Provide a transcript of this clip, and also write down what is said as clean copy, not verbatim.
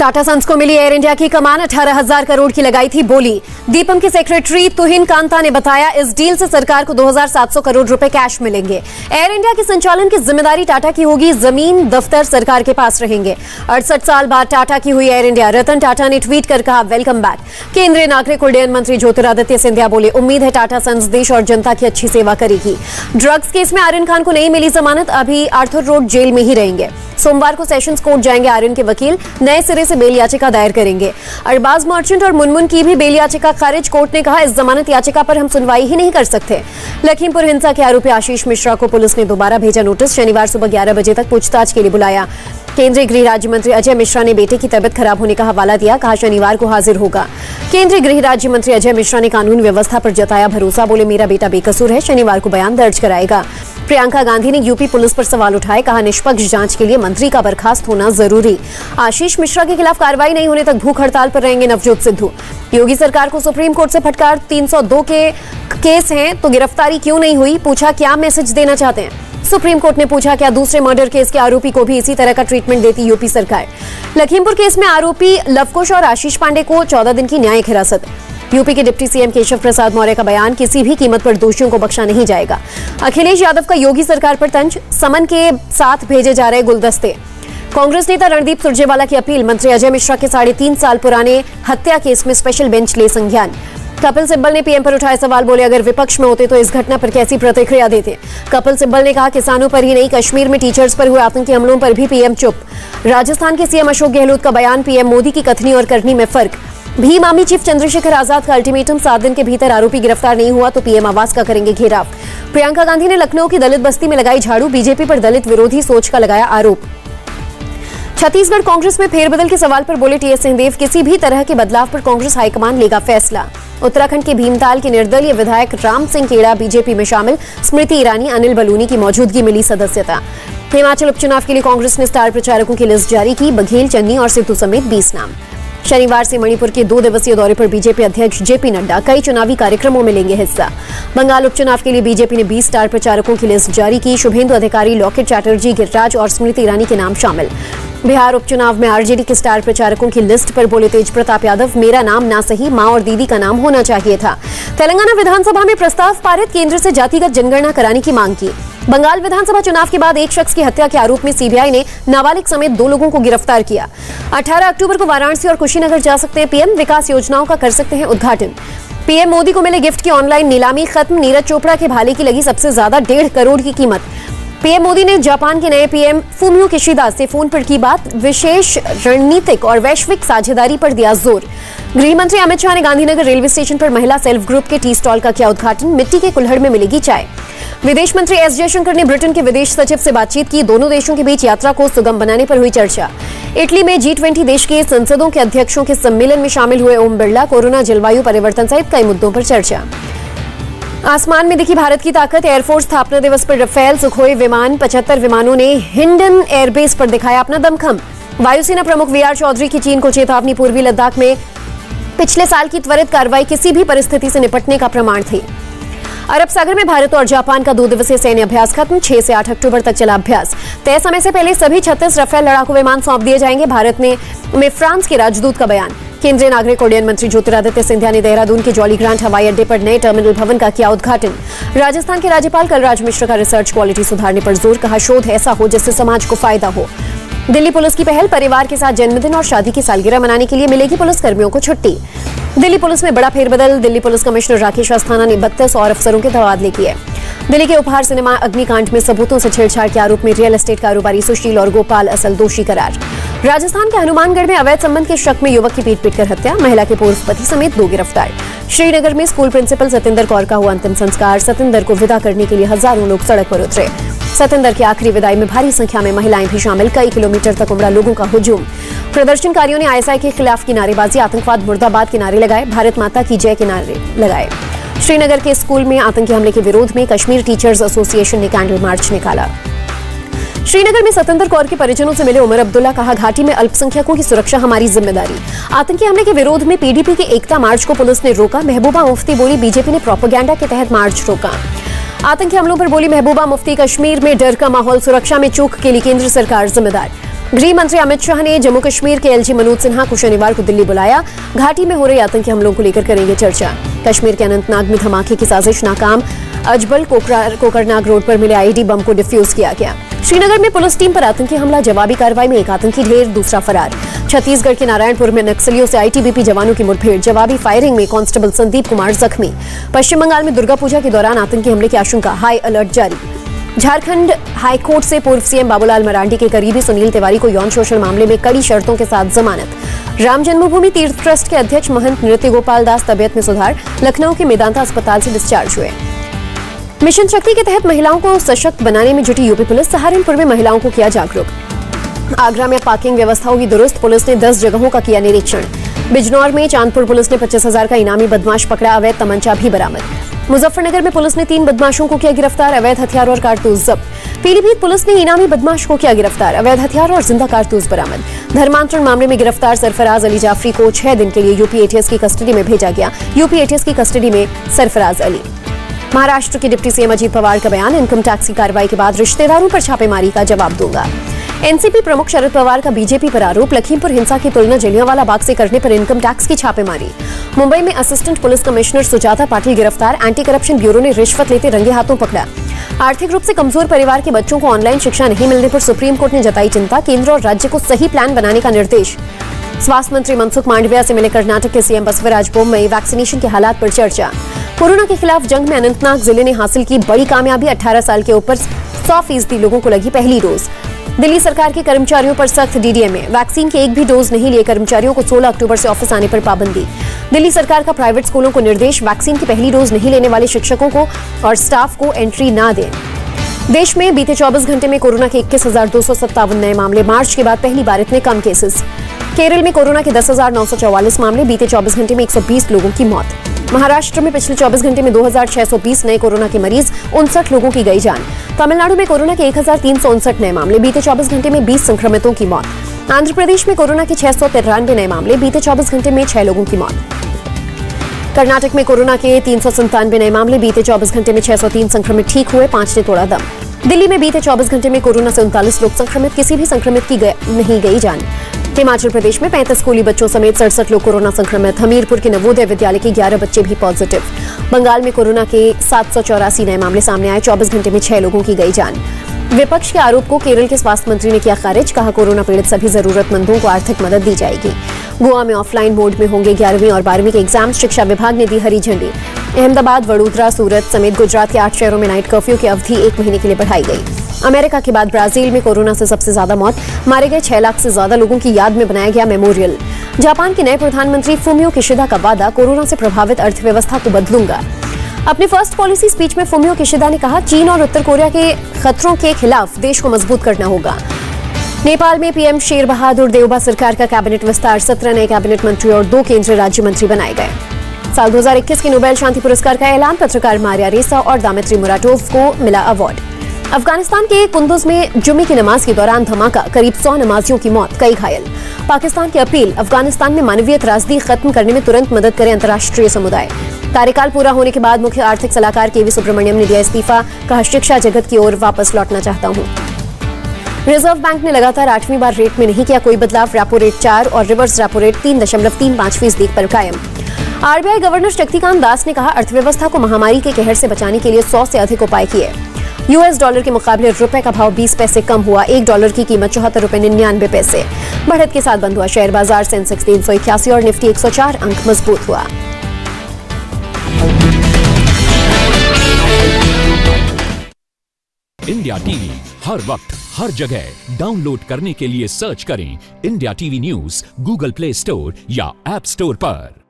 Tata sons को मिली air India की कमान 18,000 करोड़ की लगाई थी बोली। दीपम के सेक्रेटरी तुहिन कांता ने बताया इस डील से सरकार को 2,700 करोड़ रुपए कैश मिलेंगे। एयर इंडिया के संचालन की जिम्मेदारी टाटा की होगी, जमीन दफ्तर सरकार के पास रहेंगे। 68 साल बाद टाटा की हुई एयर इंडिया। रतन टाटा ने ट्वीट कर कहा वेलकम बैक। केंद्रीय नागरिक उड्डयन मंत्री ज्योतिरादित्य सिंधिया बोले उम्मीद है टाटा सन्स देश और जनता की अच्छी सेवा करेगी। ड्रग्स केस में आर्यन खान को नहीं मिली जमानत, अभी आर्थर रोड जेल में ही रहेंगे। सोमवार को सेशंस कोर्ट जाएंगे आर्यन के वकील, नए सिरे से बेल याचिका दायर करेंगे। अरबाज मर्चेंट और मुनमुन की भी बेल याचिका खारिज। कोर्ट ने कहा इस जमानत याचिका पर हम सुनवाई ही नहीं कर सकते। लखीमपुर हिंसा के आरोपी आशीष मिश्रा को पुलिस ने दोबारा भेजा नोटिस। शनिवार सुबह 11 बजे तक पूछताछ के लिए बुलाया। केंद्रीय गृह राज्य मंत्री अजय मिश्रा ने बेटे की तबियत खराब होने का हवाला दिया, कहा शनिवार को हाजिर होगा। केंद्रीय गृह राज्य मंत्री अजय मिश्रा ने कानून व्यवस्था पर जताया भरोसा, बोले मेरा बेटा बेकसूर है, शनिवार को बयान दर्ज कराएगा। प्रियंका गांधी ने यूपी पुलिस पर सवाल उठाए, कहा निष्पक्ष जांच के लिए मंत्री का बर्खास्त होना जरूरी। आशीष मिश्रा के खिलाफ कार्रवाई नहीं होने तक भूख हड़ताल पर रहेंगे नवजोत सिद्धू। योगी सरकार को सुप्रीम कोर्ट से फटकार, 302 के केस हैं तो गिरफ्तारी क्यों नहीं हुई, पूछा क्या मैसेज देना चाहते हैं। सुप्रीम कोर्ट ने पूछा क्या दूसरे मर्डर केस के आरोपी को भी इसी तरह का ट्रीटमेंट देती यूपी सरकार। लखीमपुर केस में आरोपी लवकुश और आशीष पांडे को 14 दिन की न्यायिक हिरासत। यूपी के डिप्टी सीएम केशव प्रसाद मौर्य का बयान, किसी भी कीमत पर दोषियों को बख्शा नहीं जाएगा। अखिलेश यादव का योगी सरकार पर तंज, समन के साथ भेजे जा रहे गुलदस्ते। कांग्रेस नेता रणदीप सुरजेवाला की अपील, मंत्री अजय मिश्रा के 3.5 साल पुराने हत्या केस में स्पेशल बेंच ले संज्ञान। कपिल सिब्बल ने पीएम पर उठाए सवाल, बोले अगर विपक्ष में होते तो इस घटना पर कैसी प्रतिक्रिया देते। कपिल सिब्बल ने कहा किसानों पर ही नहीं, कश्मीर में टीचर्स पर हुए आतंकी हमलों पर भी पीएम चुप। राजस्थान के सीएम अशोक गहलोत का बयान, पीएम मोदी की कथनी और करनी में फर्क। भीम आर्मी चीफ चंद्रशेखर आजाद का अल्टीमेटम, 7 दिन के भीतर आरोपी गिरफ्तार नहीं हुआ तो पीएम आवास का करेंगे घेराव। प्रियंका गांधी ने लखनऊ की दलित बस्ती में लगाई झाड़ू, बीजेपी पर दलित विरोधी सोच का लगाया आरोप। छत्तीसगढ़ कांग्रेस में फेरबदल के सवाल पर बोले टीएस सिंहदेव, किसी भी तरह के बदलाव पर कांग्रेस हाईकमान लेगा फैसला। उत्तराखंड के भीमताल के निर्दलीय विधायक राम सिंह केड़ा बीजेपी में शामिल, स्मृति ईरानी, अनिल बलूनी की मौजूदगी मिली सदस्यता। हिमाचल उपचुनाव के लिए कांग्रेस ने स्टार प्रचारकों की लिस्ट जारी की, बघेल, चन्नी और सिद्धू समेत 20 नाम। शनिवार से मणिपुर के 2 दिवसीय दौरे पर बीजेपी अध्यक्ष जेपी नड्डा कई चुनावी कार्यक्रमों में लेंगे हिस्सा। बंगाल उपचुनाव के लिए बीजेपी ने 20 स्टार प्रचारकों की लिस्ट जारी की, शुभेंदु अधिकारी, लॉकेट चैटर्जी, गिरिराज और स्मृति ईरानी के नाम शामिल। बिहार उपचुनाव में आरजेडी के स्टार प्रचारकों की लिस्ट पर बोले तेज प्रताप यादव, मेरा नाम ना सही, मां और दीदी का नाम होना चाहिए था। तेलंगाना विधानसभा में प्रस्ताव पारित, केंद्र से जातिगत जनगणना कराने की मांग की। बंगाल विधानसभा चुनाव के बाद एक शख्स की हत्या के आरोप में सीबीआई ने नाबालिग समेत 2 लोगों को गिरफ्तार किया। 18 अक्टूबर को वाराणसी और कुशीनगर जा सकते हैं पीएम, विकास योजनाओं का कर सकते हैं उद्घाटन। पीएम मोदी को मिले गिफ्ट की ऑनलाइन नीलामी खत्म, नीरज चोपड़ा के भाले की लगी सबसे ज्यादा 1.5 करोड़ की कीमत। पीएम मोदी ने जापान के नए पीएम फूमियो किशिदा से फोन पर की बात, विशेष रणनीतिक और वैश्विक साझेदारी पर दिया जोर। गृह मंत्री अमित शाह ने गांधीनगर रेलवे स्टेशन पर महिला सेल्फ ग्रुप के टी स्टॉल का किया उद्घाटन, मिट्टी के कुल्हड़ में मिलेगी चाय। विदेश मंत्री एस जयशंकर ने ब्रिटेन के विदेश सचिव से बातचीत की, दोनों देशों के बीच यात्रा को सुगम बनाने पर हुई चर्चा। इटली में G20 देश के संसदों के अध्यक्षों के सम्मेलन में शामिल हुए ओम बिरला, कोरोना, जलवायु परिवर्तन सहित कई मुद्दों पर चर्चा। आसमान में दिखी भारत की ताकत, एयरफोर्स स्थापना दिवस पर रफेल, सुखोई विमान, 75 विमानों ने हिंडन एयरबेस पर दिखाया अपना दमखम। वायुसेना प्रमुख VR चौधरी की चीन को चेतावनी, पूर्वी लद्दाख में पिछले साल की त्वरित कार्रवाई किसी भी परिस्थिति से निपटने का प्रमाण थी। अरब सागर में भारत और जापान का 2 दिवसीय सैन्य अभ्यास खत्म, 6 से 8 अक्टूबर तक चला अभ्यास। तय समय से पहले सभी 36 रफेल लड़ाकू विमान सौंप दिए जाएंगे, भारत में फ्रांस के राजदूत का बयान। केंद्रीय नागरिक उड्डयन मंत्री ज्योतिरादित्य सिंधिया ने देहरादून के जॉली ग्रांट हवाई अड्डे पर नए टर्मिनल भवन का किया उद्घाटन। राजस्थान के राज्यपाल कलराज मिश्र का रिसर्च क्वालिटी सुधारने पर जोर, कहा शोध ऐसा हो जिससे समाज को फायदा हो। दिल्ली पुलिस की पहल, परिवार के साथ जन्मदिन और शादी की सालगिरह मनाने के लिए मिलेगी पुलिस कर्मियों को छुट्टी। दिल्ली पुलिस में बड़ा फेरबदल, दिल्ली पुलिस कमिश्नर राकेश अस्थाना ने 32 और अफसरों के तबादले किए। दिल्ली के उपहार सिनेमा अग्निकांड में सबूतों से छेड़छाड़ के आरोप में रियल एस्टेट कारोबारी सुशील और गोपाल असल दोषी करार। राजस्थान के हनुमानगढ़ में अवैध संबंध के शक में युवक की पीट कर हत्या, महिला के पूर्व पति समेत 2 गिरफ्तार। श्रीनगर में स्कूल प्रिंसिपल सतिंदर कौर का हुआ अंतिम संस्कार, सतिंदर को विदा करने के लिए हजारों लोग सड़क पर उतरे। सतिंदर की आखिरी विदाई में भारी संख्या में महिलाएं भी शामिल, कई किलोमीटर तक उमड़ा लोगों का हुजूम। प्रदर्शनकारियों ने ISI के खिलाफ की नारेबाजी, आतंकवाद मुर्दाबाद के नारे लगाए, भारत माता की जय के नारे लगाए। श्रीनगर के स्कूल में आतंकी हमले के विरोध में कश्मीर टीचर्स एसोसिएशन ने कैंडल मार्च निकाला। श्रीनगर में सतिंदर कौर के परिजनों से मिले उमर अब्दुल्ला, कहा घाटी में अल्पसंख्यकों की सुरक्षा हमारी जिम्मेदारी। आतंकी हमले के विरोध में PDP के एकता मार्च को पुलिस ने रोका, महबूबा मुफ्ती बोली बीजेपी ने प्रोपेगेंडा के तहत मार्च रोका। आतंकी हमलों पर बोली महबूबा मुफ्ती, कश्मीर में डर का माहौल, सुरक्षा में चूक के लिए केंद्र सरकार जिम्मेदार। गृह मंत्री अमित शाह ने जम्मू कश्मीर के एलजी मनोज सिन्हा को शनिवार को दिल्ली बुलाया। घाटी में हो रहे आतंकी हमलों को लेकर करेंगे चर्चा। कश्मीर के अनंतनाग में धमाके की साजिश नाकाम। अजबल कोकरनाग रोड पर मिले आईडी बम को डिफ्यूज किया गया। श्रीनगर में पुलिस टीम पर आतंकी हमला, जवाबी कार्रवाई में एक आतंकी ढेर, दूसरा फरार। छत्तीसगढ़ के नारायणपुर में नक्सलियों से आईटीबीपी जवानों की मुठभेड़, जवाबी फायरिंग में कांस्टेबल संदीप कुमार जख्मी। पश्चिम बंगाल में दुर्गा पूजा के दौरान आतंकी हमले की आशंका, हाई अलर्ट जारी। झारखंड हाईकोर्ट से पूर्व सीएम बाबूलाल मरांडी के करीबी सुनील तिवारी को यौन शोषण मामले में कड़ी शर्तों के साथ जमानत। राम जन्मभूमि तीर्थ ट्रस्ट के अध्यक्ष महंत नृत्य गोपाल दास तबियत में सुधार, लखनऊ के मेदांता अस्पताल से डिस्चार्ज हुए। मिशन शक्ति के तहत महिलाओं को सशक्त बनाने में जुटी यूपी पुलिस, सहारनपुर में महिलाओं को किया जागरूक। आगरा में पार्किंग व्यवस्थाओं की दुरुस्त, पुलिस ने 10 जगहों का किया निरीक्षण। बिजनौर में चांदपुर पुलिस ने 25,000 का इनामी बदमाश पकड़ा, अवैध तमंचा भी बरामद। मुजफ्फरनगर में पुलिस ने 3 बदमाशों को किया गिरफ्तार, अवैध हथियार और कारतूस जब्त। पीलीभीत पुलिस ने इनामी बदमाश को किया गिरफ्तार, अवैध हथियार और जिंदा कारतूस बरामद। धर्मांतरण मामले में गिरफ्तार सरफराज अली जाफरी को 6 दिन के लिए यूपी एटीएस की कस्टडी में भेजा गया। यूपी एटीएस की कस्टडी में सरफराज अली। महाराष्ट्र के डिप्टी सीएम अजीत पवार का बयान, इनकम टैक्स की कार्रवाई के बाद रिश्तेदारों पर छापेमारी का जवाब दूंगा। एनसीपी प्रमुख शरद पवार का बीजेपी पर आरोप, लखीमपुर हिंसा की तुलना जलियांवाला बाग से करने पर इनकम टैक्स की छापेमारी। मुंबई में assistant police commissioner Sujata Patil गिरफ्तार, एंटी करप्शन ब्यूरो ने रिश्वत लेते रंगे हाथों पकड़ा। आर्थिक रूप से कमजोर परिवार के बच्चों को ऑनलाइन शिक्षा नहीं मिलने पर सुप्रीम कोर्ट ने जताई चिंता, केंद्र और राज्य को सही प्लान बनाने का निर्देश। स्वास्थ्य मंत्री मनसुख मांडविया से मिले कर्नाटक के सीएम बसवराज बोम्मई, वैक्सीनेशन के हालात पर चर्चा। कोरोना के खिलाफ जंग में अनंतनाग जिले ने हासिल की बड़ी कामयाबी, 18 साल के ऊपर 100% लोगों को लगी पहली डोज। दिल्ली सरकार के कर्मचारियों पर सख्त डीडीएमए, वैक्सीन के एक भी डोज नहीं लिए कर्मचारियों को 16 अक्टूबर से ऑफिस आने पर पाबंदी। दिल्ली सरकार का प्राइवेट स्कूलों को निर्देश, वैक्सीन की पहली डोज नहीं लेने वाले शिक्षकों को और स्टाफ को एंट्री न दें। देश में बीते 24 घंटे में कोरोना के 21,257 नए मामले, मार्च के बाद पहली बार इतने कम केसेस। केरल में कोरोना के 10,944 मामले, बीते 24 घंटे में 120 लोगों की मौत। महाराष्ट्र में पिछले 24 घंटे में 2,620 नए कोरोना के मरीज, 59 लोगों की गई जान। तमिलनाडु में कोरोना के 1,359 नए मामले, बीते 24 घंटे में 20 संक्रमितों की मौत। आंध्र प्रदेश में कोरोना के 693 नए मामले, बीते 24 घंटे में 6 लोगों की मौत। कर्नाटक में कोरोना के 397 नए मामले, बीते 24 घंटे में 603 संक्रमित ठीक हुए, 5 ने तोड़ा दम। दिल्ली में बीते 24 घंटे में कोरोना से 39 लोग संक्रमित, किसी भी संक्रमित की नहीं गई जान। हिमाचल प्रदेश में 35 स्कूली बच्चों समेत 67 लोग कोरोना संक्रमित, हमीरपुर के नवोदय विद्यालय के 11 बच्चे भी पॉजिटिव। बंगाल में कोरोना के 784 नए मामले सामने आए, 24 घंटे में 6 लोगों की गई जान। विपक्ष के आरोप को केरल के स्वास्थ्य मंत्री ने किया खारिज, कहा कोरोना पीड़ित सभी जरूरतमंदों को आर्थिक मदद दी जाएगी। गोवा में ऑफलाइन मोड में होंगे 11वीं और 12वीं के एग्जाम, शिक्षा विभाग ने दी हरी झंडी। अहमदाबाद, वडोदरा, सूरत समेत गुजरात के 8 शहरों में नाइट कर्फ्यू की अवधि 1 महीने के लिए बढ़ाई गई। अमेरिका के बाद ब्राजील में कोरोना से सबसे ज्यादा मौत, मारे गए 6 लाख से ज्यादा लोगों की याद में बनाया गया मेमोरियल। जापान के नए प्रधानमंत्री फुमियो किशिदा का वादा, कोरोना से प्रभावित अर्थव्यवस्था को बदलूंगा। अपने फर्स्ट पॉलिसी स्पीच में फुमियो किशिदा ने कहा, चीन और उत्तर कोरिया के खतरों के खिलाफ देश को मजबूत करना होगा। नेपाल में पीएम शेर बहादुर देउबा सरकार का कैबिनेट विस्तार, 17 नए कैबिनेट मंत्री और 2 केंद्रीय राज्य मंत्री बनाए गए। साल 2021 के नोबेल शांति पुरस्कार का ऐलान, पत्रकार मारिया रेसा और दामित्री मुराटोव को मिला अवार्ड। अफगानिस्तान के कुंदुज में जुमे की नमाज के दौरान धमाका, करीब 100 नमाजियों की मौत, कई घायल। पाकिस्तान की अपील, अफगानिस्तान में मानवीय त्रासदी खत्म करने में तुरंत मदद करे अंतर्राष्ट्रीय समुदाय। कार्यकाल पूरा होने के बाद मुख्य आर्थिक सलाहकार केवी सुब्रमण्यम ने दिया इस्तीफा, कहा शिक्षा जगत की ओर वापस लौटना चाहता हूं। रिजर्व बैंक ने लगातार 8वीं बार रेट में नहीं किया कोई बदलाव, रेपो रेट 4 और रिवर्स रेपो रेट 3.35% पर कायम। आरबीआई गवर्नर शक्तिकांत दास ने कहा, अर्थव्यवस्था को महामारी के कहर से बचाने के लिए 100 से अधिक उपाय किए। यूएस डॉलर के मुकाबले रुपए का भाव 20 पैसे कम हुआ, $1 की कीमत 74 रुपए 99 बढ़त के साथ बंद हुआ शेयर बाजार, सेंसेक्स 381 और निफ्टी 104 अंक मजबूत हुआ। इंडिया टीवी हर वक्त हर जगह डाउनलोड करने के लिए सर्च करें India TV news Google play store या ऐप स्टोर पर।